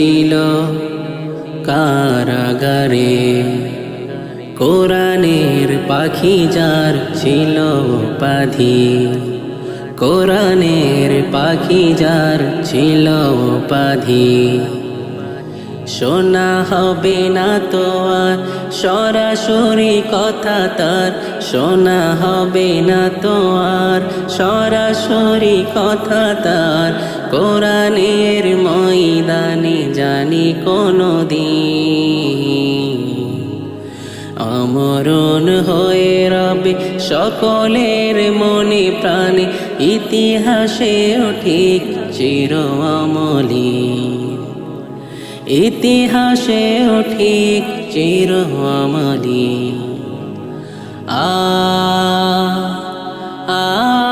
ছিল কারাগারে, কোরআনের পাখি যার ছিল উপাধি, কোরআনের পাখি যার ছিল উপাধি। শোনা হবে না তো আর সরাসরি কথা তার, শোনা হবে না তো আর সরাসরি কথা তার, কোরআনের ময়দানে জানি কোনো দিন আমরণ হয়ে রবে সকলের মনে প্রাণে, ইতিহাসেও ঠিক চির অমলিন, ইতিহাসেও ঠিক চির অমলিন। আ আ